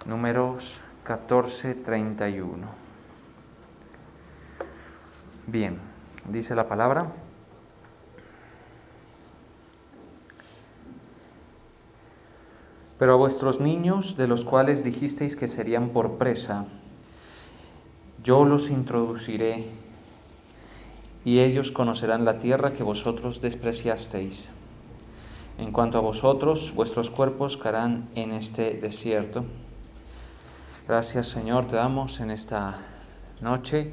Números 14:31. Bien, dice la palabra: pero a vuestros niños, de los cuales dijisteis que serían por presa, yo los introduciré, y ellos conocerán la tierra que vosotros despreciasteis. En cuanto a vosotros, vuestros cuerpos caerán en este desierto. Gracias, Señor, te damos en esta noche.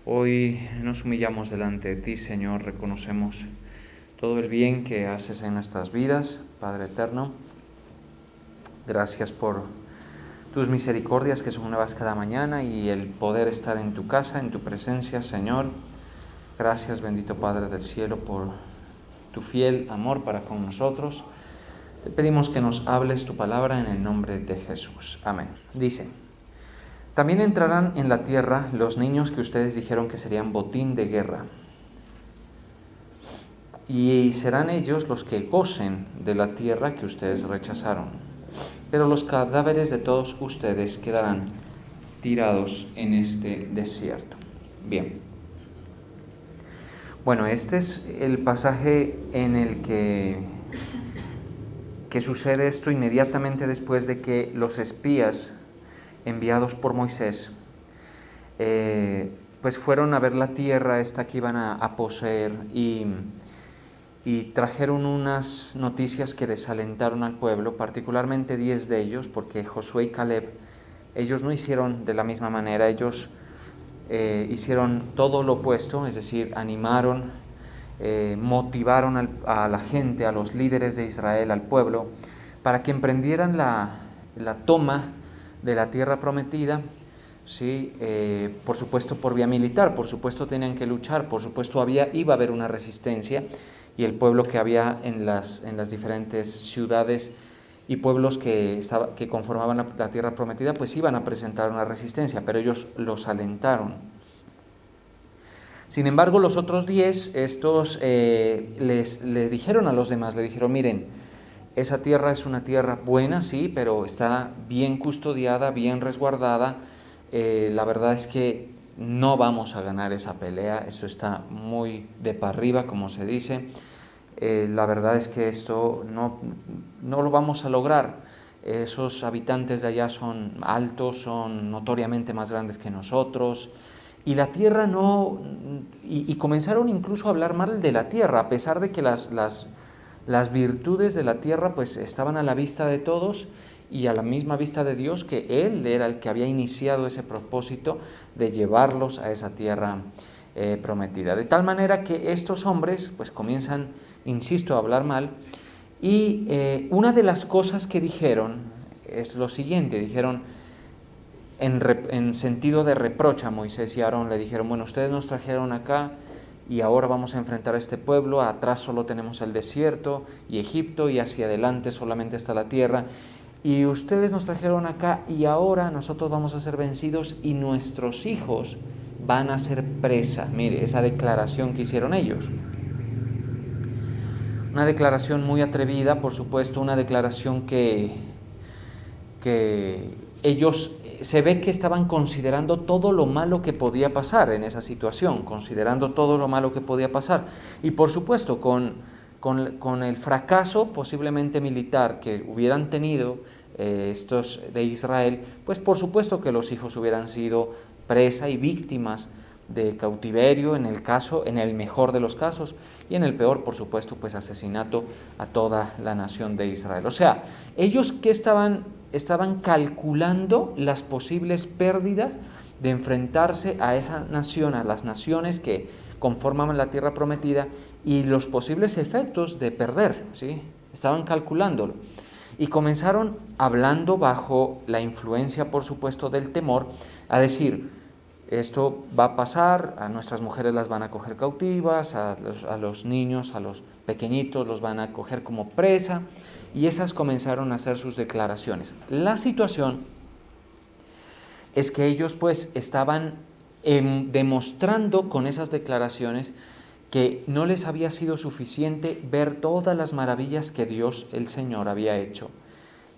Hoy nos humillamos delante de ti, Señor, reconocemos todo el bien que haces en nuestras vidas, Padre eterno. Gracias por tus misericordias que son nuevas cada mañana y el poder estar en tu casa, en tu presencia, Señor. Gracias, bendito Padre del cielo, por tu fiel amor para con nosotros. Te pedimos que nos hables tu palabra en el nombre de Jesús. Amén. Dice: también entrarán en la tierra los niños que ustedes dijeron que serían botín de guerra, y serán ellos los que gocen de la tierra que ustedes rechazaron. Pero los cadáveres de todos ustedes quedarán tirados en este desierto. Bien. Bueno, este es el pasaje en el que sucede esto inmediatamente después de que los espías enviados por Moisés pues fueron a ver la tierra esta que iban a poseer y trajeron unas noticias que desalentaron al pueblo, particularmente 10 de ellos, porque Josué y Caleb, ellos no hicieron de la misma manera, ellos hicieron todo lo opuesto, es decir, animaron, motivaron a la gente, a los líderes de Israel, al pueblo, para que emprendieran la toma de la tierra prometida. Sí, por supuesto por vía militar, por supuesto tenían que luchar, por supuesto iba a haber una resistencia, y el pueblo que había en las diferentes ciudades y pueblos que conformaban la tierra prometida, pues iban a presentar una resistencia, pero ellos los alentaron. Sin embargo, los otros 10, estos le dijeron a los demás, le dijeron: miren, esa tierra es una tierra buena, sí, pero está bien custodiada, bien resguardada. La verdad es que no vamos a ganar esa pelea, esto está muy de para arriba, como se dice. La verdad es que esto no lo vamos a lograr. Esos habitantes de allá son altos, son notoriamente más grandes que nosotros, y la tierra no... Y comenzaron incluso a hablar mal de la tierra, a pesar de que las virtudes de la tierra pues estaban a la vista de todos y a la misma vista de Dios, que Él era el que había iniciado ese propósito de llevarlos a esa tierra prometida. De tal manera que estos hombres pues comienzan, insisto, a hablar mal, y una de las cosas que dijeron es lo siguiente: dijeron en sentido de reproche a Moisés y a Aarón, le dijeron: bueno, ustedes nos trajeron acá y ahora vamos a enfrentar a este pueblo, atrás solo tenemos el desierto y Egipto, y hacia adelante solamente está la tierra, y ustedes nos trajeron acá y ahora nosotros vamos a ser vencidos y nuestros hijos van a ser presa. Mire, esa declaración que hicieron ellos. Una declaración muy atrevida, por supuesto, una declaración que ellos se ve que estaban considerando todo lo malo que podía pasar en esa situación, considerando todo lo malo que podía pasar. Y por supuesto, con el fracaso posiblemente militar que hubieran tenido estos de Israel, pues por supuesto que los hijos hubieran sido presa y víctimas de cautiverio en el mejor de los casos, y en el peor, por supuesto, pues asesinato a toda la nación de Israel. O sea, ellos que estaban calculando las posibles pérdidas de enfrentarse a esa nación, a las naciones que conformaban la tierra prometida, y los posibles efectos de perder, ¿sí? Estaban calculándolo. Y comenzaron, hablando bajo la influencia, por supuesto, del temor, a decir: esto va a pasar, a nuestras mujeres las van a coger cautivas, a los niños, a los pequeñitos los van a coger como presa, y esas comenzaron a hacer sus declaraciones. La situación es que ellos pues estaban demostrando con esas declaraciones que no les había sido suficiente ver todas las maravillas que Dios el Señor había hecho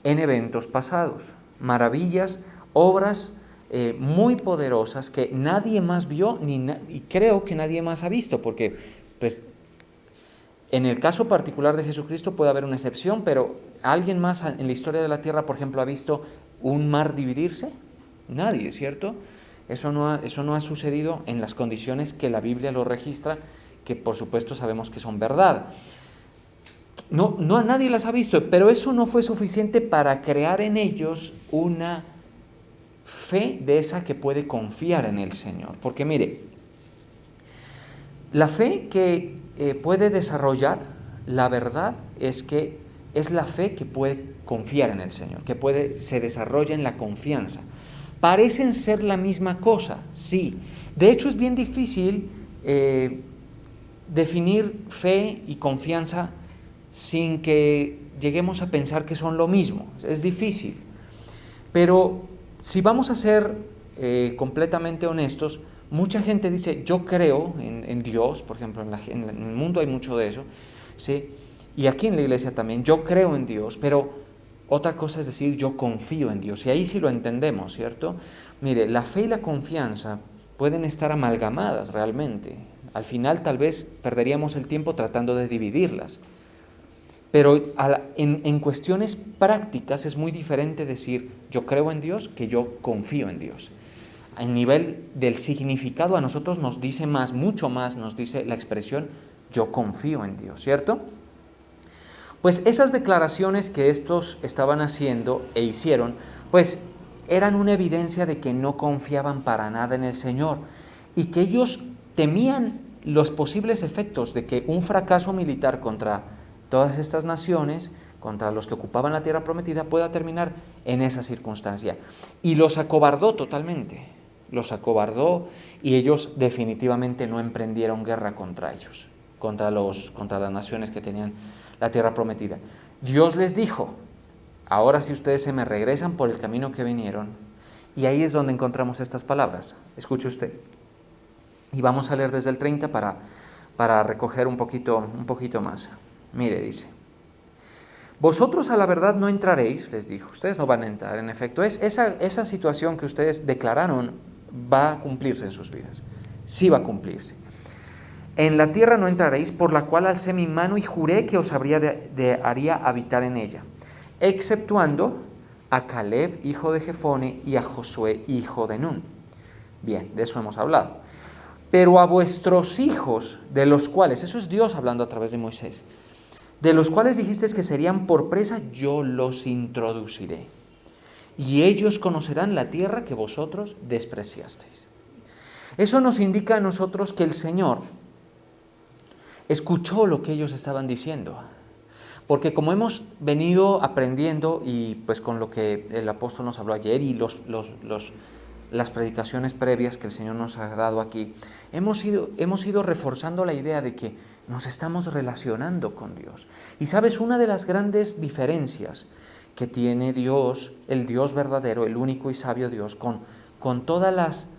en eventos pasados. maravillas, obras muy poderosas que nadie más vio y creo que nadie más ha visto, porque pues, en el caso particular de Jesucristo puede haber una excepción, pero ¿alguien más en la historia de la tierra, por ejemplo, ha visto un mar dividirse? Nadie, ¿cierto? Eso no ha sucedido en las condiciones que la Biblia lo registra, que por supuesto sabemos que son verdad. No, nadie las ha visto, pero eso no fue suficiente para crear en ellos una fe de esa que puede confiar en el Señor. Porque mire, la fe que puede desarrollar la verdad es la fe que puede confiar en el Señor, se desarrolla en la confianza. Parecen ser la misma cosa, sí. De hecho, es bien difícil definir fe y confianza sin que lleguemos a pensar que son lo mismo. Es difícil. Pero si vamos a ser completamente honestos, mucha gente dice, yo creo en Dios, por ejemplo, en el mundo hay mucho de eso, ¿sí? Y aquí en la iglesia también, yo creo en Dios, pero otra cosa es decir, yo confío en Dios, y ahí sí lo entendemos, ¿cierto? Mire, la fe y la confianza pueden estar amalgamadas realmente. Al final tal vez perderíamos el tiempo tratando de dividirlas. Pero en cuestiones prácticas es muy diferente decir yo creo en Dios que yo confío en Dios. A nivel del significado a nosotros nos dice más, mucho más nos dice la expresión yo confío en Dios, ¿cierto? Pues esas declaraciones que estos estaban haciendo e hicieron, pues eran una evidencia de que no confiaban para nada en el Señor y que ellos temían los posibles efectos de que un fracaso militar contra todas estas naciones, contra los que ocupaban la tierra prometida, pueda terminar en esa circunstancia. Y los acobardó totalmente, los acobardó y ellos definitivamente no emprendieron guerra contra ellos, contra las naciones que tenían la tierra prometida. Dios les dijo, ahora si ustedes se me regresan por el camino que vinieron, y ahí es donde encontramos estas palabras. Escuche usted. Y vamos a leer desde el 30 para recoger un poquito más. Mire, dice, vosotros a la verdad no entraréis, les dijo, ustedes no van a entrar, en efecto, esa situación que ustedes declararon va a cumplirse en sus vidas, sí va a cumplirse. En la tierra no entraréis, por la cual alcé mi mano y juré que os haría habitar en ella, exceptuando a Caleb, hijo de Jefone, y a Josué, hijo de Nun. Bien, de eso hemos hablado. Pero a vuestros hijos, de los cuales, eso es Dios hablando a través de Moisés, de los cuales dijisteis que serían por presa, yo los introduciré. Y ellos conocerán la tierra que vosotros despreciasteis. Eso nos indica a nosotros que el Señor escuchó lo que ellos estaban diciendo. Porque como hemos venido aprendiendo, y pues con lo que el apóstol nos habló ayer y las predicaciones previas que el Señor nos ha dado aquí, hemos ido reforzando la idea de que nos estamos relacionando con Dios. Y sabes, una de las grandes diferencias que tiene Dios, el Dios verdadero, el único y sabio Dios, con todas las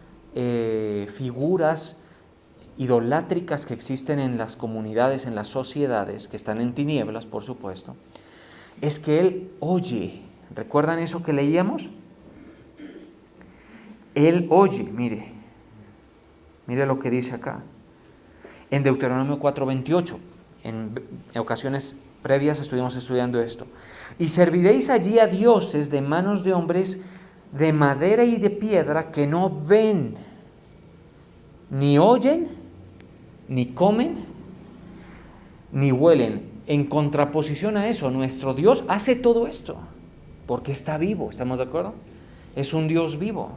figuras idolátricas que existen en las comunidades, en las sociedades, que están en tinieblas, por supuesto, es que Él oye. ¿Recuerdan eso que leíamos? Él oye, mire lo que dice acá. En Deuteronomio 4:28, en ocasiones previas estuvimos estudiando esto. Y serviréis allí a dioses de manos de hombres de madera y de piedra que no ven, ni oyen, ni comen, ni huelen. En contraposición a eso, nuestro Dios hace todo esto, porque está vivo, ¿estamos de acuerdo? Es un Dios vivo.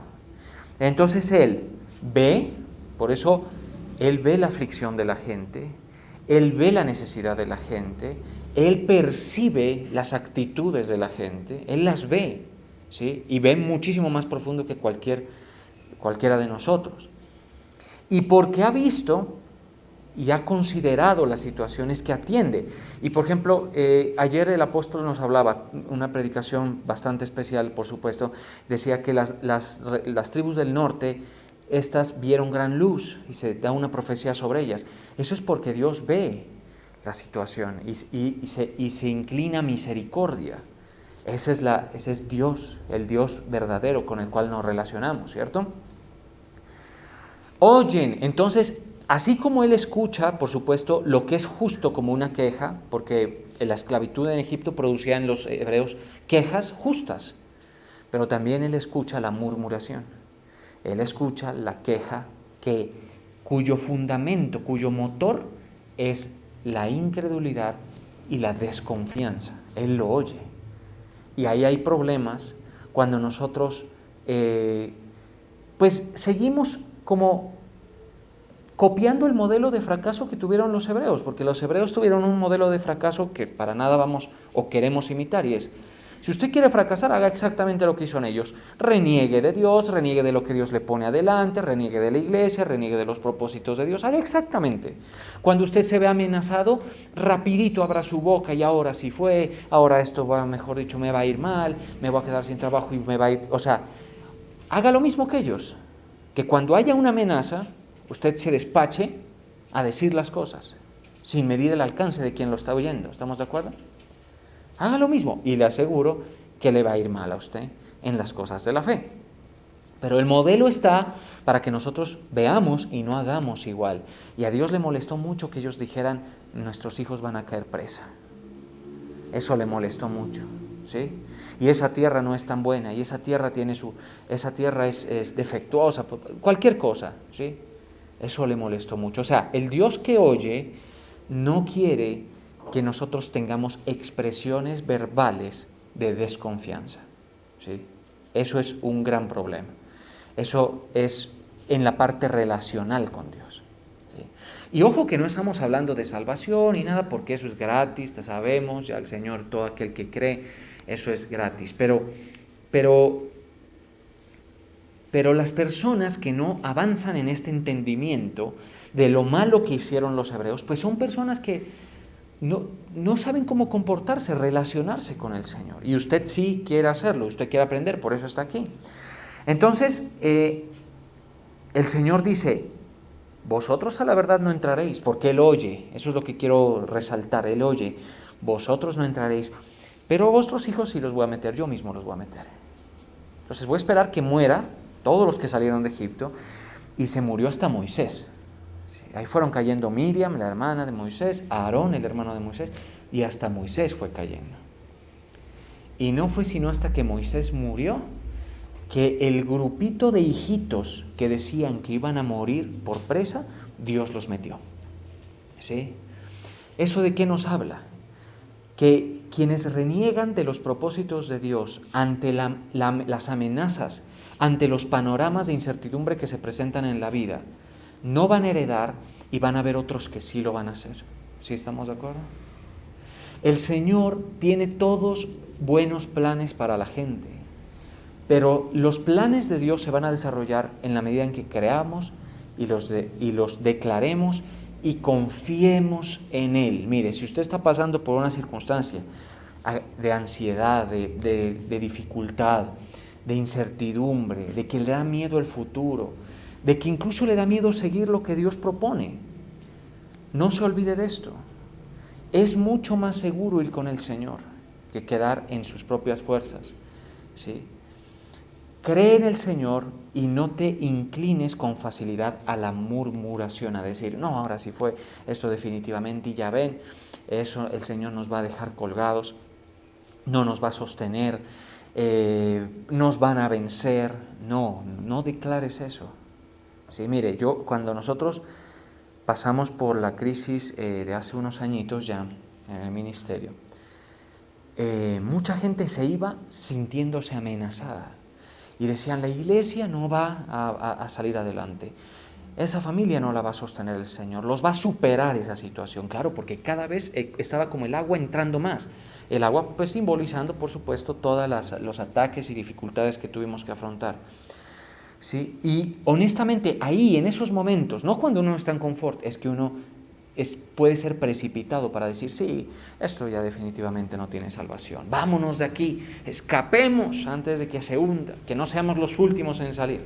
Entonces Él ve, por eso Él ve la aflicción de la gente, Él ve la necesidad de la gente, Él percibe las actitudes de la gente, Él las ve, ¿sí? Y ve muchísimo más profundo que cualquiera de nosotros. Y porque ha visto y ha considerado las situaciones que atiende. Y por ejemplo, ayer el apóstol nos hablaba, una predicación bastante especial, por supuesto, decía que las tribus del norte, estas vieron gran luz y se da una profecía sobre ellas. Eso es porque Dios ve la situación y se inclina a misericordia. Ese es Dios, el Dios verdadero con el cual nos relacionamos, ¿cierto? Oyen, entonces, así como Él escucha, por supuesto, lo que es justo como una queja, porque la esclavitud en Egipto producía en los hebreos quejas justas, pero también Él escucha la murmuración. Él escucha la queja cuyo fundamento, cuyo motor es la incredulidad y la desconfianza. Él lo oye. Y ahí hay problemas cuando nosotros pues seguimos como copiando el modelo de fracaso que tuvieron los hebreos, porque los hebreos tuvieron un modelo de fracaso que para nada vamos o queremos imitar, y es: si usted quiere fracasar, haga exactamente lo que hicieron ellos. Reniegue de Dios, reniegue de lo que Dios le pone adelante, reniegue de la iglesia, reniegue de los propósitos de Dios. Haga exactamente. Cuando usted se ve amenazado, rapidito abra su boca y ahora sí fue, ahora esto va, mejor dicho, me va a ir mal, me voy a quedar sin trabajo y me va a ir... O sea, haga lo mismo que ellos. Que cuando haya una amenaza, usted se despache a decir las cosas, sin medir el alcance de quien lo está oyendo. ¿Estamos de acuerdo? Haga lo mismo y le aseguro que le va a ir mal a usted en las cosas de la fe. Pero el modelo está para que nosotros veamos y no hagamos igual. Y a Dios le molestó mucho que ellos dijeran: nuestros hijos van a caer presa. Eso le molestó mucho, ¿sí? Y esa tierra no es tan buena, y esa tierra es defectuosa, cualquier cosa, ¿sí? Eso le molestó mucho. O sea, el Dios que oye no quiere que nosotros tengamos expresiones verbales de desconfianza, ¿sí? Eso es un gran problema. Eso es en la parte relacional con Dios, ¿sí? Y ojo que no estamos hablando de salvación ni nada, porque eso es gratis, te sabemos, ya el Señor, todo aquel que cree, eso es gratis. Pero las personas que no avanzan en este entendimiento de lo malo que hicieron los hebreos, pues son personas que no saben cómo comportarse, relacionarse con el Señor. Y usted sí quiere hacerlo, usted quiere aprender, por eso está aquí. Entonces, el Señor dice: vosotros a la verdad no entraréis, porque Él oye. Eso es lo que quiero resaltar, Él oye. Vosotros no entraréis, pero vuestros hijos sí los voy a meter, yo mismo los voy a meter. Entonces voy a esperar que muera todos los que salieron de Egipto, y se murió hasta Moisés. Ahí fueron cayendo Miriam, la hermana de Moisés, Aarón, el hermano de Moisés, y hasta Moisés fue cayendo. Y no fue sino hasta que Moisés murió que el grupito de hijitos que decían que iban a morir por presa, Dios los metió. ¿Sí? ¿Eso de qué nos habla? Que quienes reniegan de los propósitos de Dios ante las amenazas, ante los panoramas de incertidumbre que se presentan en la vida, no van a heredar, y van a haber otros que sí lo van a hacer. ¿Sí estamos de acuerdo? El Señor tiene todos buenos planes para la gente, pero los planes de Dios se van a desarrollar en la medida en que creamos y los declaremos y confiemos en Él. Mire, si usted está pasando por una circunstancia de ansiedad, de dificultad, de incertidumbre, de que le da miedo el futuro, de que incluso le da miedo seguir lo que Dios propone, no se olvide de esto. Es mucho más seguro ir con el Señor que quedar en sus propias fuerzas, ¿sí? Cree en el Señor y no te inclines con facilidad a la murmuración, a decir: no, ahora sí fue esto definitivamente, y ya ven, eso el Señor nos va a dejar colgados, no nos va a sostener, nos van a vencer. No declares eso. Sí, mire, cuando nosotros pasamos por la crisis de hace unos añitos ya en el ministerio, mucha gente se iba sintiéndose amenazada y decían: la iglesia no va a salir adelante, esa familia no la va a sostener el Señor, los va a superar esa situación. Claro, porque cada vez estaba como el agua entrando más, el agua pues simbolizando por supuesto todos los ataques y dificultades que tuvimos que afrontar. ¿Sí? Y honestamente ahí, en esos momentos, no cuando uno está en confort, es que uno puede ser precipitado para decir: sí, esto ya definitivamente no tiene salvación, vámonos de aquí, escapemos antes de que se hunda, que no seamos los últimos en salir.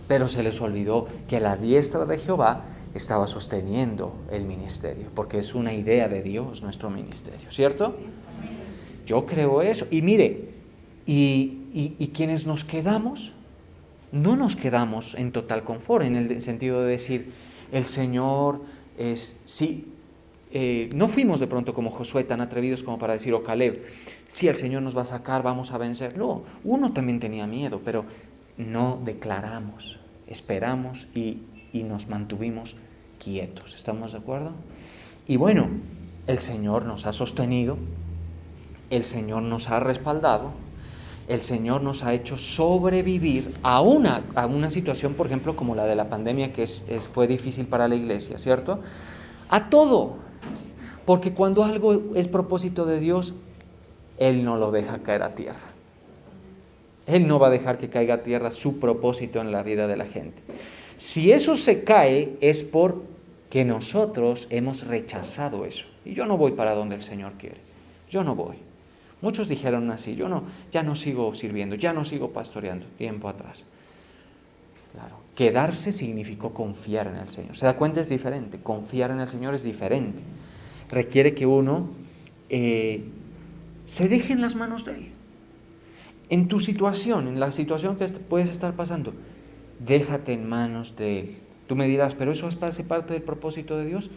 Pero se les olvidó que la diestra de Jehová estaba sosteniendo el ministerio, porque es una idea de Dios nuestro ministerio, ¿cierto? Yo creo eso. Y mire, y quienes nos quedamos, no nos quedamos en total confort, en el sentido de decir, el Señor es, sí, no fuimos de pronto como Josué tan atrevidos como para decir, o Caleb, sí, el Señor nos va a sacar, vamos a vencer. No, uno también tenía miedo, pero no declaramos, esperamos y nos mantuvimos quietos. ¿Estamos de acuerdo? Y bueno, el Señor nos ha sostenido, el Señor nos ha respaldado, el Señor nos ha hecho sobrevivir a una situación, por ejemplo, como la de la pandemia, que fue difícil para la iglesia, ¿cierto? A todo, porque cuando algo es propósito de Dios, Él no lo deja caer a tierra. Él no va a dejar que caiga a tierra su propósito en la vida de la gente. Si eso se cae, es porque nosotros hemos rechazado eso. Y yo no voy para donde el Señor quiere. Yo no voy. Muchos dijeron así, ya no sigo sirviendo, ya no sigo pastoreando, tiempo atrás. Claro, quedarse significó confiar en el Señor. ¿Se da cuenta? Es diferente, confiar en el Señor es diferente. Requiere que uno se deje en las manos de Él. En tu situación, en la situación que puedes estar pasando, déjate en manos de Él. Tú me dirás, pero eso hace parte del propósito de Dios.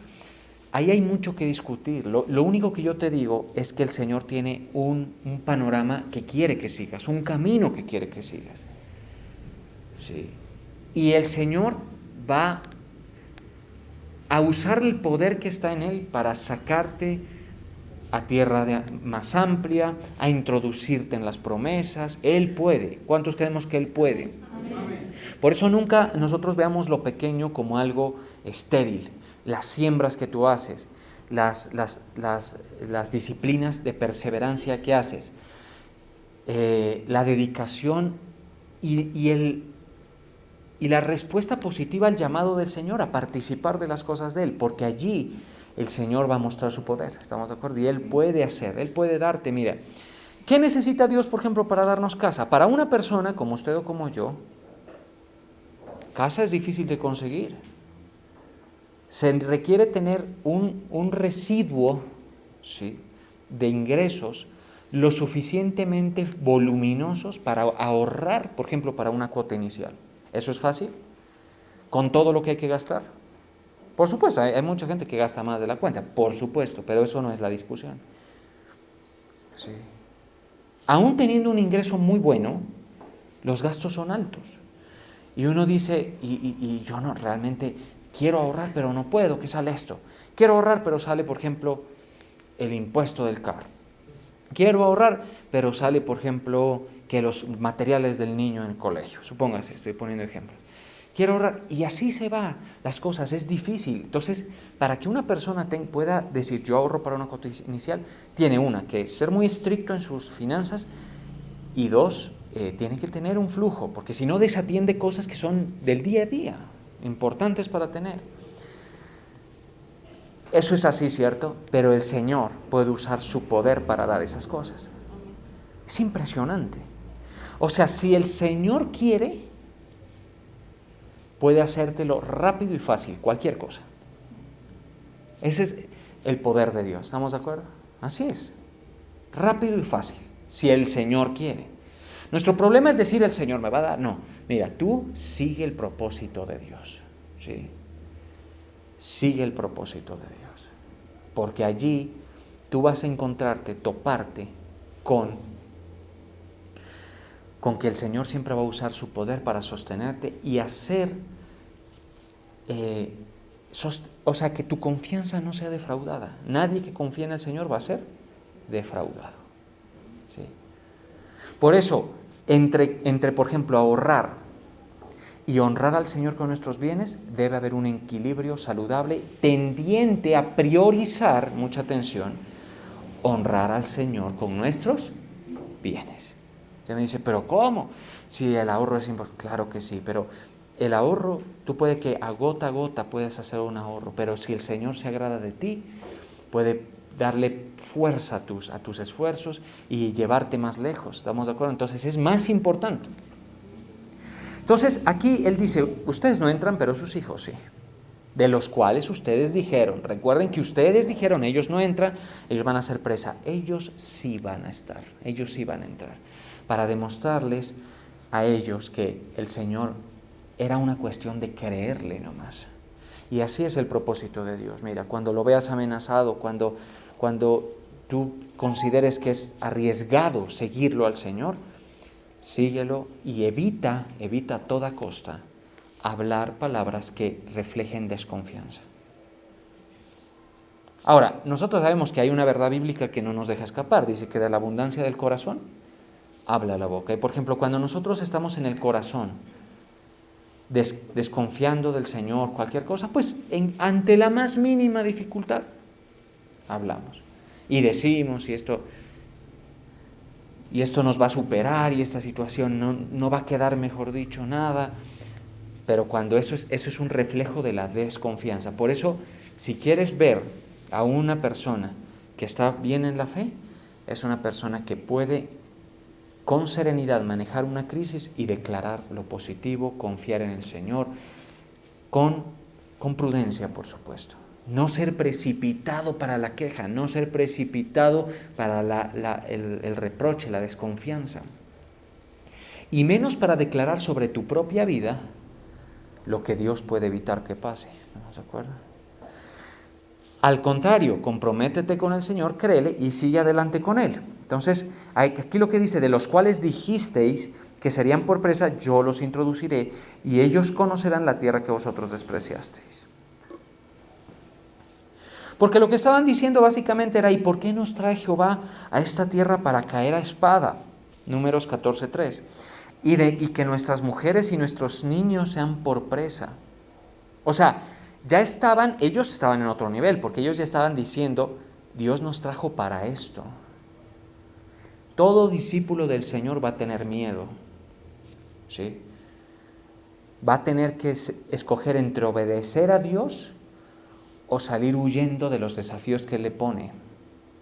Ahí hay mucho que discutir. Lo único que yo te digo es que el Señor tiene un panorama que quiere que sigas, un camino que quiere que sigas. Sí. Y el Señor va a usar el poder que está en Él para sacarte a tierra más amplia, a introducirte en las promesas. Él puede. ¿Cuántos creemos que Él puede? Por eso nunca nosotros veamos lo pequeño como algo estéril. Las siembras que tú haces, las disciplinas de perseverancia que haces, la dedicación y la respuesta positiva al llamado del Señor a participar de las cosas de Él, porque allí el Señor va a mostrar su poder, ¿estamos de acuerdo? Y Él puede hacer, Él puede darte, mira, ¿qué necesita Dios, por ejemplo, para darnos casa? Para una persona como usted o como yo, casa es difícil de conseguir. Se requiere tener un residuo, ¿sí?, de ingresos lo suficientemente voluminosos para ahorrar, por ejemplo, para una cuota inicial. ¿Eso es fácil? ¿Con todo lo que hay que gastar? Por supuesto, hay mucha gente que gasta más de la cuenta, por supuesto, pero eso no es la discusión. Sí. Aún teniendo un ingreso muy bueno, los gastos son altos. Y uno dice, y yo no realmente quiero ahorrar, pero no puedo, ¿qué sale esto? Quiero ahorrar, pero sale, por ejemplo, el impuesto del carro. Quiero ahorrar, pero sale, por ejemplo, que los materiales del niño en el colegio. Supóngase, estoy poniendo ejemplos. Quiero ahorrar, y así se va las cosas, es difícil. Entonces, para que una persona pueda decir, yo ahorro para una cuota inicial, tiene que ser muy estricto en sus finanzas, y dos, tiene que tener un flujo, porque si no desatiende cosas que son del día a día, importantes para tener. Eso es así, ¿cierto? Pero el Señor puede usar su poder para dar esas cosas. Es impresionante. O sea, si el Señor quiere, puede hacértelo rápido y fácil, cualquier cosa. Ese es el poder de Dios, ¿estamos de acuerdo? Así es, rápido y fácil, si el Señor quiere. Nuestro problema es decir, el Señor me va a dar. No, mira, tú sigue el propósito de Dios, ¿sí? Sigue el propósito de Dios, porque allí tú vas a encontrarte, toparte con que el Señor siempre va a usar su poder para sostenerte y hacer, o sea, que tu confianza no sea defraudada. Nadie que confía en el Señor va a ser defraudado, ¿sí? Por eso, entre, por ejemplo, ahorrar y honrar al Señor con nuestros bienes, debe haber un equilibrio saludable tendiente a priorizar, mucha atención, honrar al Señor con nuestros bienes. Usted me dice, ¿pero cómo? Si el ahorro es importante. Claro que sí, pero el ahorro, tú puede que a gota puedes hacer un ahorro, pero si el Señor se agrada de ti, puede darle fuerza a tus esfuerzos y llevarte más lejos. ¿Estamos de acuerdo? Entonces es más importante. Entonces aquí él dice, ustedes no entran, pero sus hijos sí. de los cuales ustedes dijeron. Recuerden que ustedes dijeron, ellos no entran, ellos van a ser presa. Ellos sí van a estar, ellos sí van a entrar. Para demostrarles a ellos que el Señor era una cuestión de creerle nomás. Y así es el propósito de Dios. Mira, cuando lo veas amenazado, cuando tú consideres que es arriesgado seguirlo al Señor, síguelo y evita a toda costa hablar palabras que reflejen desconfianza. Ahora, nosotros sabemos que hay una verdad bíblica que no nos deja escapar. Dice que de la abundancia del corazón habla la boca. Y por ejemplo, cuando nosotros estamos en el corazón desconfiando del Señor, cualquier cosa, pues ante la más mínima dificultad hablamos y decimos y esto nos va a superar y esta situación no va a quedar, mejor dicho, nada. Pero cuando eso es un reflejo de la desconfianza. Por eso, si quieres ver a una persona que está bien en la fe, es una persona que puede con serenidad manejar una crisis y declarar lo positivo, confiar en el Señor, con prudencia, por supuesto. No ser precipitado para la queja, no ser precipitado para el reproche, la desconfianza. Y menos para declarar sobre tu propia vida lo que Dios puede evitar que pase. ¿No se acuerdan? Al contrario, comprométete con el Señor, créele y sigue adelante con Él. Entonces, aquí lo que dice, de los cuales dijisteis que serían por presa, yo los introduciré y ellos conocerán la tierra que vosotros despreciasteis. Porque lo que estaban diciendo básicamente era, ¿y por qué nos trae Jehová a esta tierra para caer a espada? Números 14:3. Y que nuestras mujeres y nuestros niños sean por presa. O sea, ellos estaban en otro nivel, porque ellos ya estaban diciendo, Dios nos trajo para esto. Todo discípulo del Señor va a tener miedo, ¿sí? Va a tener que escoger entre obedecer a Dios o salir huyendo de los desafíos que Él le pone.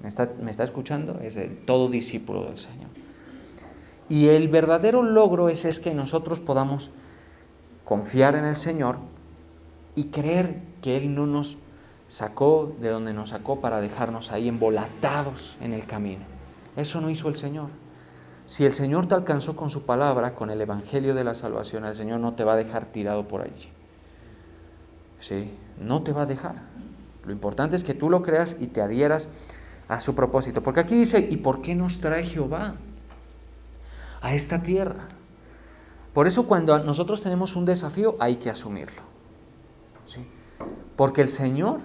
¿Me está escuchando? Es todo discípulo del Señor. Y el verdadero logro es que nosotros podamos confiar en el Señor y creer que Él no nos sacó de donde nos sacó para dejarnos ahí embolatados en el camino. Eso no hizo el Señor. Si el Señor te alcanzó con su palabra, con el evangelio de la salvación, el Señor no te va a dejar tirado por allí. ¿Sí? No te va a dejar. Lo importante es que tú lo creas y te adhieras a su propósito. Porque aquí dice, ¿y por qué nos trae Jehová a esta tierra? Por eso cuando nosotros tenemos un desafío hay que asumirlo, ¿sí? Porque el Señor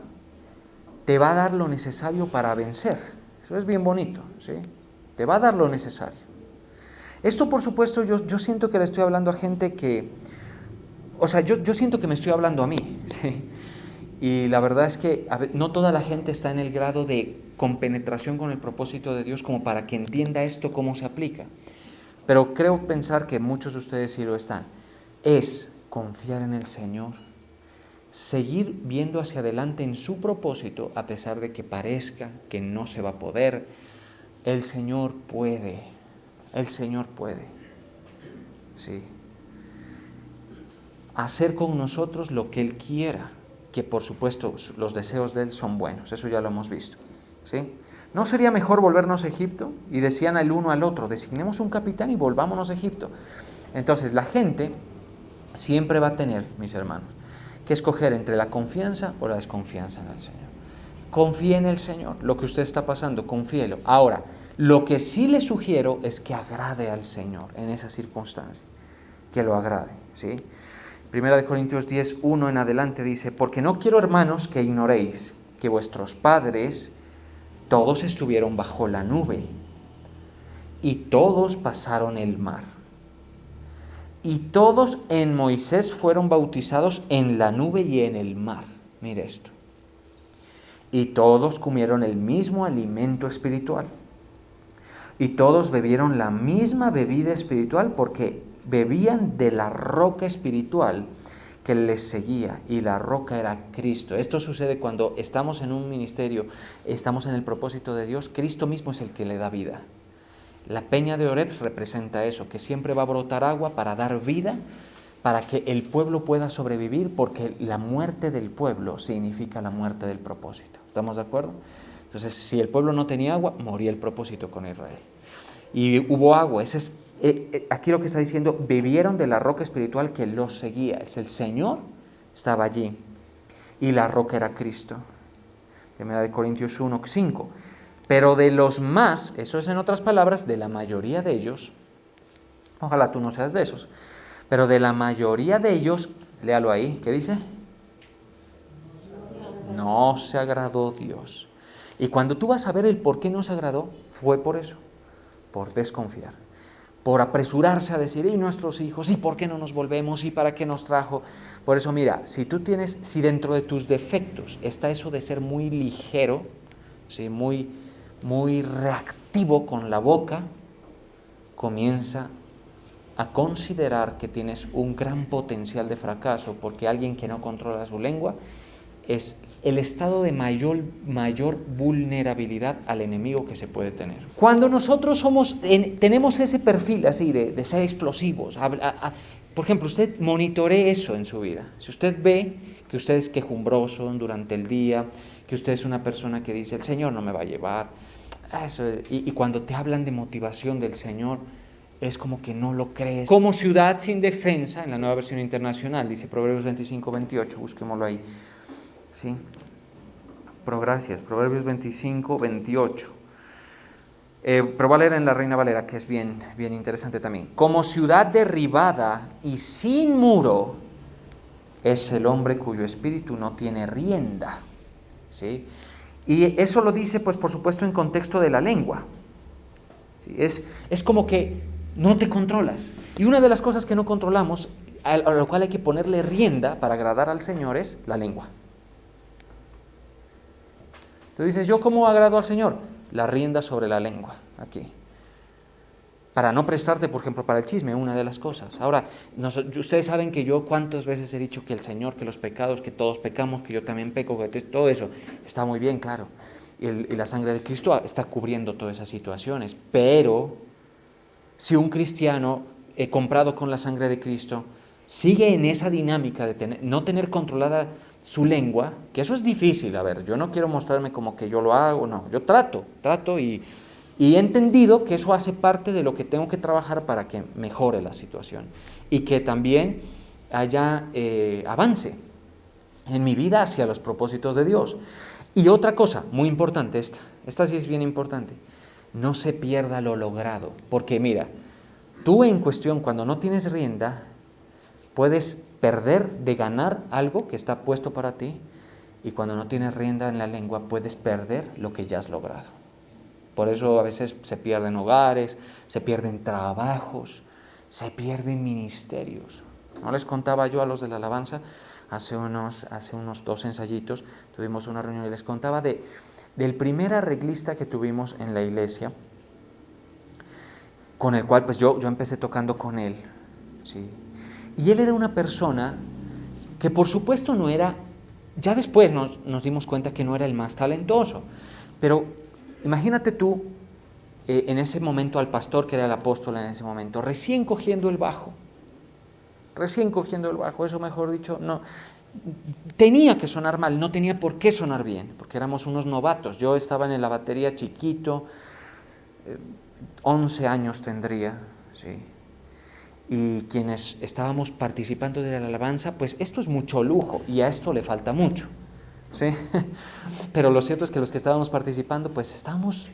te va a dar lo necesario para vencer. Eso es bien bonito, ¿sí? Te va a dar lo necesario. Esto, por supuesto, yo siento que le estoy hablando a gente que, yo siento que me estoy hablando a mí, ¿sí? Y la verdad es que no toda la gente está en el grado de compenetración con el propósito de Dios como para que entienda esto cómo se aplica. Pero creo pensar que muchos de ustedes sí lo están. Es confiar en el Señor, seguir viendo hacia adelante en su propósito a pesar de que parezca que no se va a poder. El Señor puede, sí, hacer con nosotros lo que Él quiera, que por supuesto los deseos de Él son buenos, eso ya lo hemos visto, ¿sí? ¿No sería mejor volvernos a Egipto? Y decían el uno al otro, designemos un capitán y volvámonos a Egipto. Entonces la gente siempre va a tener, mis hermanos, que escoger entre la confianza o la desconfianza en el Señor. Confíe en el Señor, lo que usted está pasando, confíelo. Ahora, lo que sí le sugiero es que agrade al Señor en esa circunstancia, que lo agrade, ¿sí? Primera de Corintios 10:1 en adelante dice, porque no quiero, hermanos, que ignoréis que vuestros padres todos estuvieron bajo la nube y todos pasaron el mar. Y todos en Moisés fueron bautizados en la nube y en el mar. Mire esto. Y todos comieron el mismo alimento espiritual. Y todos bebieron la misma bebida espiritual porque bebían de la roca espiritual que les seguía, y la roca era Cristo. Esto sucede cuando estamos en un ministerio, estamos en el propósito de Dios. Cristo mismo es el que le da vida. La peña de Oreb representa eso, que siempre va a brotar agua para dar vida para que el pueblo pueda sobrevivir, porque la muerte del pueblo significa la muerte del propósito. ¿Estamos de acuerdo? Entonces, si el pueblo no tenía agua, moría el propósito con Israel. Y hubo agua. Aquí lo que está diciendo, bebieron de la roca espiritual que los seguía. Es el Señor, estaba allí. Y la roca era Cristo. 1 Corintios 1:5. Pero de los más, eso es en otras palabras, de la mayoría de ellos, ojalá tú no seas de esos, pero de la mayoría de ellos, léalo ahí, ¿qué dice? No se agradó Dios. Y cuando tú vas a ver el por qué no se agradó, fue por eso, por desconfiar, por apresurarse a decir, ¿y nuestros hijos? ¿Y por qué no nos volvemos? ¿Y para qué nos trajo? Por eso, mira, si dentro de tus defectos está eso de ser muy ligero, ¿sí? muy reactivo con la boca, comienza a considerar que tienes un gran potencial de fracaso, porque alguien que no controla su lengua es el estado de mayor vulnerabilidad al enemigo que se puede tener. Cuando nosotros tenemos ese perfil así de ser explosivos, por ejemplo, usted monitoree eso en su vida. Si usted ve que usted es quejumbroso durante el día, que usted es una persona que dice, el Señor no me va a llevar, y cuando te hablan de motivación del Señor, es como que no lo crees. Como ciudad sin defensa, en la Nueva Versión Internacional, dice Proverbios 25:28, busquémoslo ahí. ¿Sí? Gracias, Proverbios 25:28. Pero va a leer en la Reina Valera, que es bien interesante también. Como ciudad derribada y sin muro es el hombre cuyo espíritu no tiene rienda. ¿Sí? Y eso lo dice, pues por supuesto, en contexto de la lengua. ¿Sí? Es como que no te controlas. Y una de las cosas que no controlamos, a lo cual hay que ponerle rienda para agradar al Señor, es la lengua. Tú dices, ¿yo cómo agrado al Señor? La rienda sobre la lengua, aquí. Para no prestarte, por ejemplo, para el chisme, una de las cosas. Ahora, ustedes saben que yo cuántas veces he dicho que el Señor, que los pecados, que todos pecamos, que yo también peco, que todo eso está muy bien, claro. Y la sangre de Cristo está cubriendo todas esas situaciones. Pero si un cristiano comprado con la sangre de Cristo sigue en esa dinámica de no tener controlada su lengua, que eso es difícil, a ver, yo no quiero mostrarme como que yo lo hago, no, yo trato y he entendido que eso hace parte de lo que tengo que trabajar para que mejore la situación y que también haya avance en mi vida hacia los propósitos de Dios. Y otra cosa muy importante, esta sí es bien importante, no se pierda lo logrado, porque mira, tú en cuestión cuando no tienes rienda, puedes perder de ganar algo que está puesto para ti, y cuando no tienes rienda en la lengua puedes perder lo que ya has logrado. Por eso a veces se pierden hogares, se pierden trabajos, se pierden ministerios. ¿No les contaba yo a los de la alabanza? Hace unos 2 ensayitos tuvimos una reunión y les contaba del primer arreglista que tuvimos en la iglesia, con el cual pues yo empecé tocando con él, ¿sí? Y él era una persona que por supuesto no era, ya después nos dimos cuenta que no era el más talentoso, pero imagínate tú en ese momento al pastor que era el apóstol en ese momento, recién cogiendo el bajo, eso mejor dicho, no, tenía que sonar mal, no tenía por qué sonar bien, porque éramos unos novatos, yo estaba en la batería chiquito, 11 años tendría, ¿sí? Y quienes estábamos participando de la alabanza, pues esto es mucho lujo y a esto le falta mucho, ¿sí? Pero lo cierto es que los que estábamos participando, pues estábamos,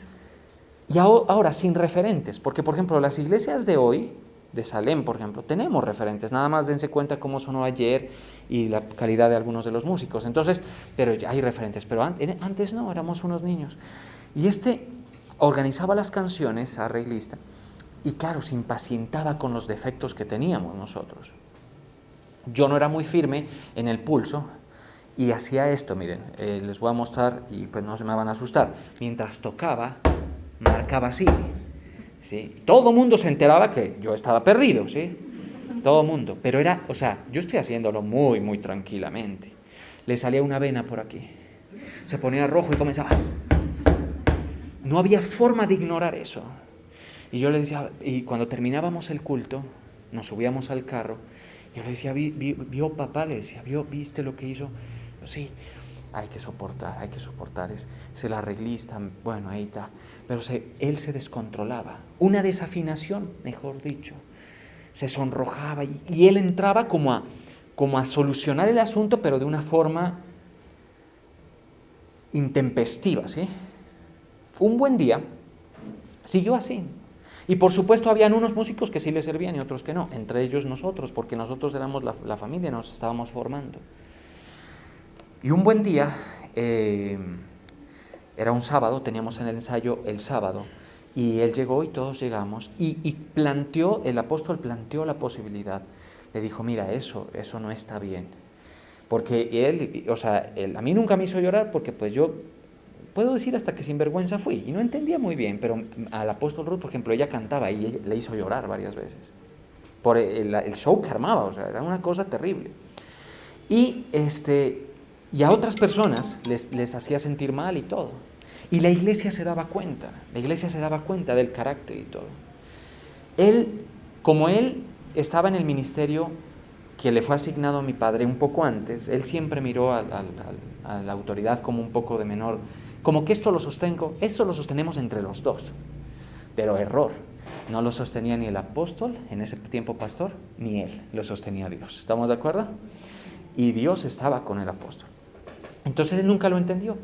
y ahora sin referentes, porque por ejemplo las iglesias de hoy, de Salem por ejemplo, tenemos referentes, nada más dense cuenta cómo sonó ayer y la calidad de algunos de los músicos, entonces, pero ya hay referentes, pero antes no, éramos unos niños. Y organizaba las canciones, arreglista, y claro, se impacientaba con los defectos que teníamos nosotros. Yo no era muy firme en el pulso y hacía esto, miren, les voy a mostrar y pues no se me van a asustar. Mientras tocaba, marcaba así, ¿sí? Todo mundo se enteraba que yo estaba perdido, ¿sí? Todo mundo, pero yo estoy haciéndolo muy, muy tranquilamente. Le salía una vena por aquí, se ponía rojo y comenzaba. No había forma de ignorar eso. Y yo le decía, y cuando terminábamos el culto, nos subíamos al carro Yo le decía, ¿vio papá? Le decía, ¿viste lo que hizo? Yo, sí, hay que soportar, es el arreglista, bueno, ahí está. Pero él se descontrolaba, una desafinación, mejor dicho, se sonrojaba y él entraba como a solucionar el asunto, pero de una forma intempestiva, ¿sí? Un buen día siguió así. Y por supuesto habían unos músicos que sí le servían y otros que no, entre ellos nosotros, porque nosotros éramos la familia, nos estábamos formando. Y un buen día, era un sábado, teníamos en el ensayo el sábado, y él llegó y todos llegamos, y el apóstol planteó la posibilidad, le dijo, mira, eso no está bien, porque él, a mí nunca me hizo llorar porque pues yo puedo decir hasta que sinvergüenza fui, y no entendía muy bien, pero al apóstol Ruth, por ejemplo, ella cantaba y ella le hizo llorar varias veces, por el show que armaba, o sea, era una cosa terrible. Y, y a otras personas les hacía sentir mal y todo. Y la iglesia se daba cuenta del carácter y todo. Como él estaba en el ministerio que le fue asignado a mi padre un poco antes, él siempre miró a la autoridad como un poco de menor, como que esto lo sostenemos entre los dos, pero error, no lo sostenía ni el apóstol, en ese tiempo pastor, ni él, lo sostenía Dios, ¿estamos de acuerdo? Y Dios estaba con el apóstol, entonces él nunca lo entendió,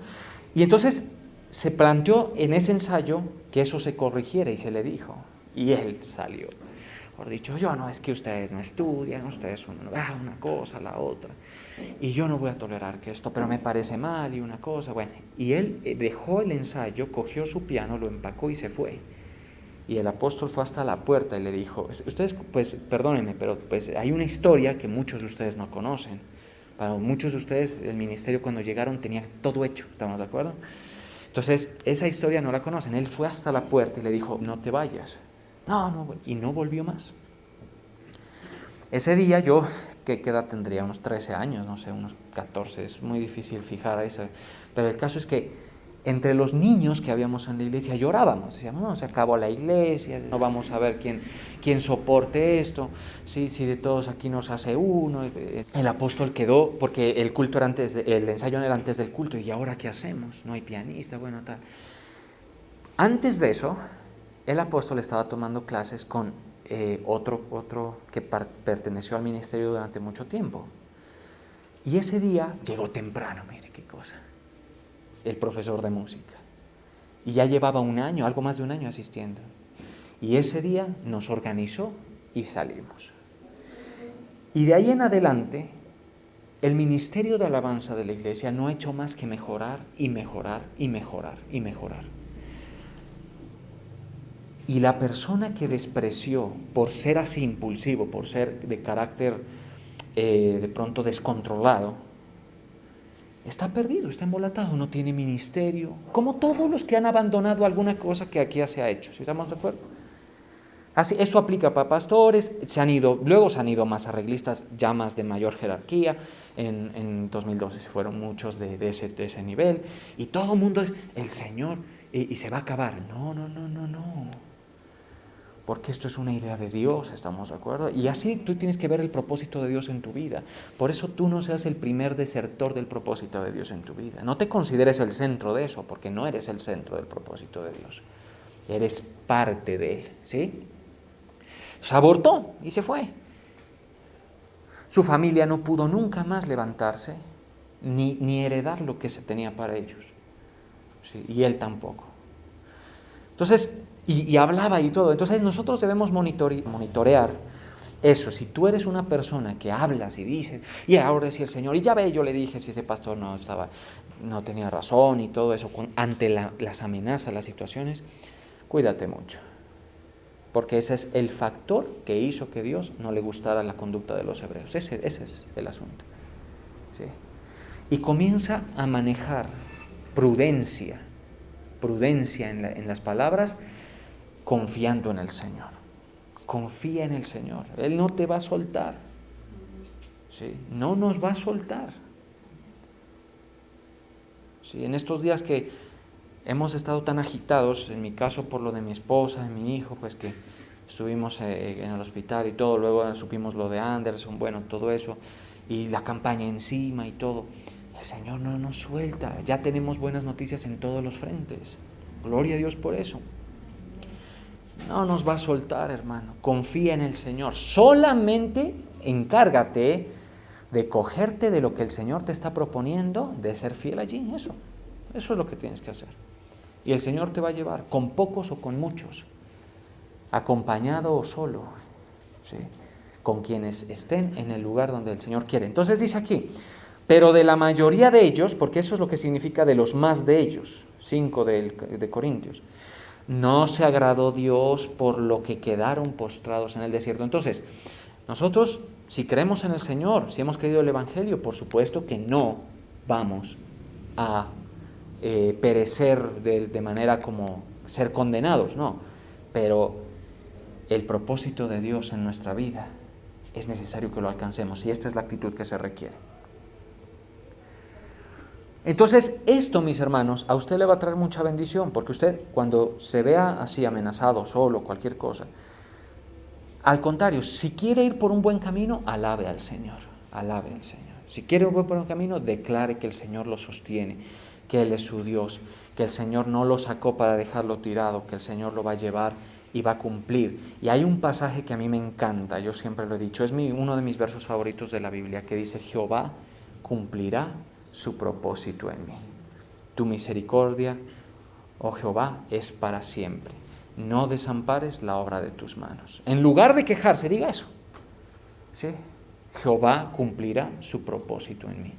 y entonces se planteó en ese ensayo que eso se corrigiera y se le dijo, y él salió. Por dicho, yo no, es que ustedes no estudian, ustedes son una cosa, la otra, y yo no voy a tolerar que esto, pero me parece mal y una cosa, bueno, y él dejó el ensayo, cogió su piano, lo empacó y se fue. Y el apóstol fue hasta la puerta y le dijo, ustedes, pues, perdónenme, pero pues hay una historia que muchos de ustedes no conocen. Para muchos de ustedes, el ministerio cuando llegaron tenía todo hecho, ¿estamos de acuerdo? Entonces, esa historia no la conocen. Él fue hasta la puerta y le dijo, no te vayas. No, y no volvió más. Ese día yo, ¿qué edad tendría? Unos 13 años, no sé, unos 14, es muy difícil fijar eso. Pero el caso es que entre los niños que habíamos en la iglesia llorábamos, decíamos, no, se acabó la iglesia, no vamos a ver quién soporte esto, si de todos aquí nos hace uno. El apóstol quedó, porque el culto era el ensayo era antes del culto, y ahora ¿qué hacemos? No hay pianista, bueno, tal. Antes de eso, el apóstol estaba tomando clases con otro que perteneció al ministerio durante mucho tiempo. Y ese día llegó temprano, mire qué cosa, el profesor de música. Y ya llevaba un año, algo más de un año asistiendo. Y ese día nos organizó y salimos. Y de ahí en adelante, el ministerio de alabanza de la iglesia no ha hecho más que mejorar y mejorar y mejorar y mejorar. Y la persona que despreció por ser así impulsivo, por ser de carácter de pronto descontrolado, está perdido, está embolatado, no tiene ministerio, como todos los que han abandonado alguna cosa que aquí se ha hecho, ¿sí estamos de acuerdo? Así, eso aplica para pastores, luego se han ido más arreglistas ya más de mayor jerarquía, en 2012 se fueron muchos de ese nivel, y todo el mundo es el Señor, y se va a acabar. No. Porque esto es una idea de Dios, ¿estamos de acuerdo? Y así tú tienes que ver el propósito de Dios en tu vida. Por eso tú no seas el primer desertor del propósito de Dios en tu vida. No te consideres el centro de eso, porque no eres el centro del propósito de Dios. Eres parte de él, ¿sí? Se abortó y se fue. Su familia no pudo nunca más levantarse, ni heredar lo que se tenía para ellos. ¿Sí? Y él tampoco. Entonces, y hablaba y todo. Entonces nosotros debemos monitorear eso. Si tú eres una persona que hablas y dices, y ahora sí el Señor, y ya ve, yo le dije si ese pastor no tenía razón y todo eso, ante las amenazas, las situaciones, cuídate mucho. Porque ese es el factor que hizo que Dios no le gustara la conducta de los hebreos. Ese es el asunto. ¿Sí? Y comienza a manejar prudencia en las palabras, confiando en el Señor. Confía en el Señor. Él no te va a soltar. ¿Sí? No nos va a soltar. ¿Sí? En estos días que hemos estado tan agitados, en mi caso por lo de mi esposa, de mi hijo, pues que estuvimos en el hospital y todo, luego supimos lo de Anderson, bueno, todo eso, y la campaña encima y todo. El Señor no nos suelta, ya tenemos buenas noticias en todos los frentes. Gloria a Dios por eso. No nos va a soltar, hermano. Confía en el Señor. Solamente encárgate de cogerte de lo que el Señor te está proponiendo, de ser fiel allí. Eso es lo que tienes que hacer. Y el Señor te va a llevar, con pocos o con muchos, acompañado o solo, ¿sí?, con quienes estén en el lugar donde el Señor quiere. Entonces dice aquí, pero de la mayoría de ellos, porque eso es lo que significa de los más de ellos, 5 de Corintios, no se agradó Dios, por lo que quedaron postrados en el desierto. Entonces, nosotros, si creemos en el Señor, si hemos creído el Evangelio, por supuesto que no vamos a perecer de manera como ser condenados, no. Pero el propósito de Dios en nuestra vida es necesario que lo alcancemos, y esta es la actitud que se requiere. Entonces, esto, mis hermanos, a usted le va a traer mucha bendición, porque usted, cuando se vea así amenazado, solo, cualquier cosa, al contrario, si quiere ir por un buen camino, alabe al Señor, alabe al Señor. Si quiere ir por un buen camino, declare que el Señor lo sostiene, que Él es su Dios, que el Señor no lo sacó para dejarlo tirado, que el Señor lo va a llevar y va a cumplir. Y hay un pasaje que a mí me encanta, yo siempre lo he dicho, es uno de mis versos favoritos de la Biblia, que dice: Jehová cumplirá su propósito en mí. Tu misericordia, oh Jehová, es para siempre. No desampares la obra de tus manos. En lugar de quejarse, diga eso. ¿Sí? Jehová cumplirá su propósito en mí.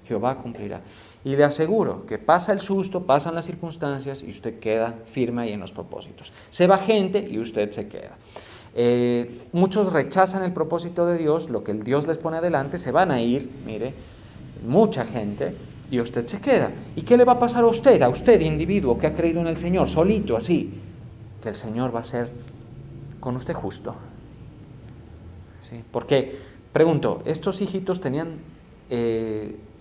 Jehová cumplirá. Y le aseguro que pasa el susto, pasan las circunstancias y usted queda firme ahí en los propósitos. Se va gente y usted se queda. Muchos rechazan el propósito de Dios, lo que el Dios les pone adelante, se van a ir, mire, mucha gente, y usted se queda. ¿Y qué le va a pasar a usted, individuo que ha creído en el Señor, solito así? Que el Señor va a ser con usted justo. ¿Sí? Porque, pregunto, ¿estos hijitos tenían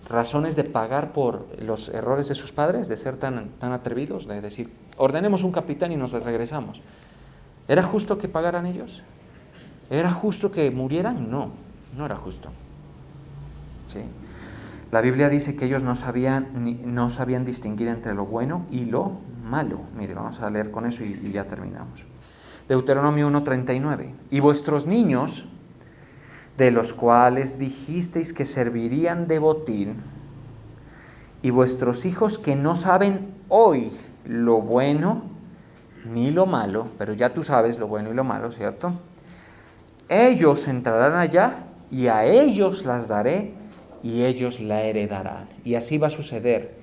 razones de pagar por los errores de sus padres, de ser tan atrevidos, de decir, ordenemos un capitán y nos regresamos? ¿Era justo que pagaran ellos? ¿Era justo que murieran? No, no era justo. ¿Sí? La Biblia dice que ellos no sabían distinguir entre lo bueno y lo malo. Mire, vamos a leer con eso y ya terminamos. Deuteronomio 1:39. Y vuestros niños, de los cuales dijisteis que servirían de botín, y vuestros hijos que no saben hoy lo bueno ni lo malo, pero ya tú sabes lo bueno y lo malo, ¿cierto? Ellos entrarán allá y a ellos las daré y ellos la heredarán. Y así va a suceder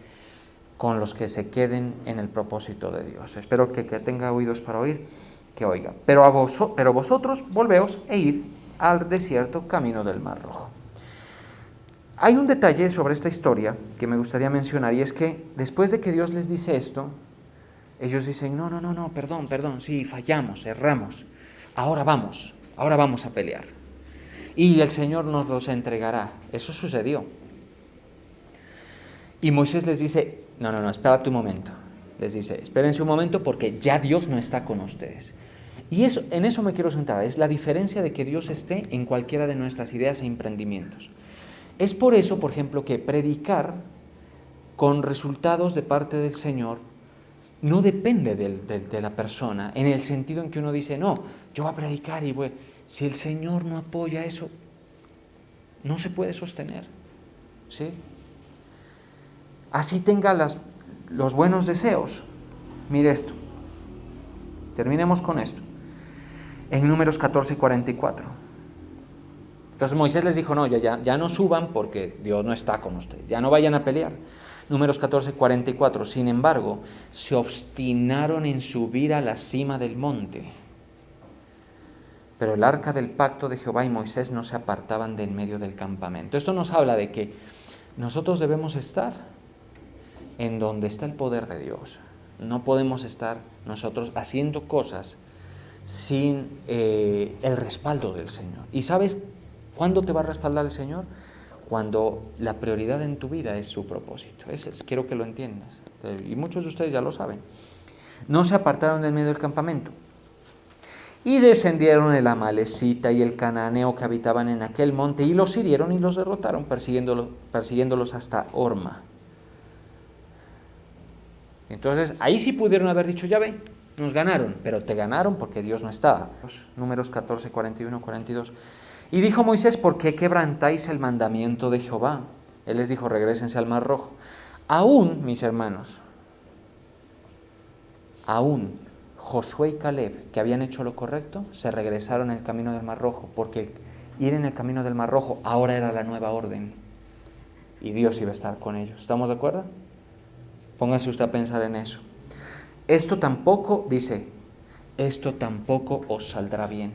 con los que se queden en el propósito de Dios. Espero que tenga oídos para oír, que oiga. Pero vosotros volveos e id al desierto camino del Mar Rojo. Hay un detalle sobre esta historia que me gustaría mencionar, y es que después de que Dios les dice esto, ellos dicen, no, perdón, sí, fallamos, erramos, ahora vamos a pelear. Y el Señor nos los entregará. Eso sucedió. Y Moisés les dice, no, espérate un momento. Les dice, espérense un momento porque ya Dios no está con ustedes. Y en eso me quiero centrar, es la diferencia de que Dios esté en cualquiera de nuestras ideas e emprendimientos. Es por eso, por ejemplo, que predicar con resultados de parte del Señor no depende de la persona, en el sentido en que uno dice, no, yo voy a predicar y voy. Si el Señor no apoya eso, no se puede sostener. ¿Sí? Así tenga los buenos deseos. Mire esto. Terminemos con esto. En Números 14:44. Entonces Moisés les dijo, no, ya no suban porque Dios no está con ustedes, ya no vayan a pelear. Números 14:44. Sin embargo, se obstinaron en subir a la cima del monte. Pero el arca del pacto de Jehová y Moisés no se apartaban de en medio del campamento. Esto nos habla de que nosotros debemos estar en donde está el poder de Dios. No podemos estar nosotros haciendo cosas sin el respaldo del Señor. ¿Y sabes cuándo te va a respaldar el Señor? Cuando la prioridad en tu vida es su propósito. Quiero que lo entiendas. Y muchos de ustedes ya lo saben. No se apartaron del medio del campamento. Y descendieron el amalecita y el cananeo que habitaban en aquel monte, y los hirieron y los derrotaron, persiguiéndolos hasta Horma. Entonces, ahí sí pudieron haber dicho, ya ve, nos ganaron, pero te ganaron porque Dios no estaba. Números 14, 41, 42. Y dijo Moisés, ¿por qué quebrantáis el mandamiento de Jehová? Él les dijo, regrésense al Mar Rojo. Aún, mis hermanos, aún Josué y Caleb, que habían hecho lo correcto, se regresaron al camino del Mar Rojo, porque ir en el camino del Mar Rojo ahora era la nueva orden, y Dios iba a estar con ellos. ¿Estamos de acuerdo? Póngase usted a pensar en eso. Esto tampoco, dice, esto tampoco os saldrá bien.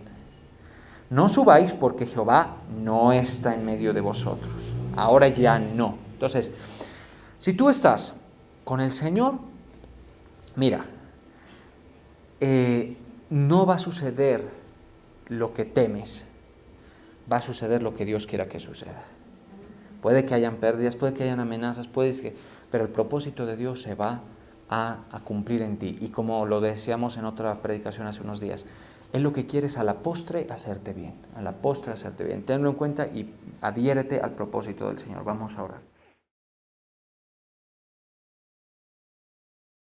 No subáis porque Jehová no está en medio de vosotros. Ahora ya no. Entonces, si tú estás con el Señor, mira, no va a suceder lo que temes, va a suceder lo que Dios quiera que suceda. Puede que hayan pérdidas, puede que hayan amenazas, pero el propósito de Dios se va a cumplir en ti. Y como lo decíamos en otra predicación hace unos días, Él lo que quiere es a la postre hacerte bien, a la postre hacerte bien. Tenlo en cuenta y adhiérete al propósito del Señor. Vamos a orar.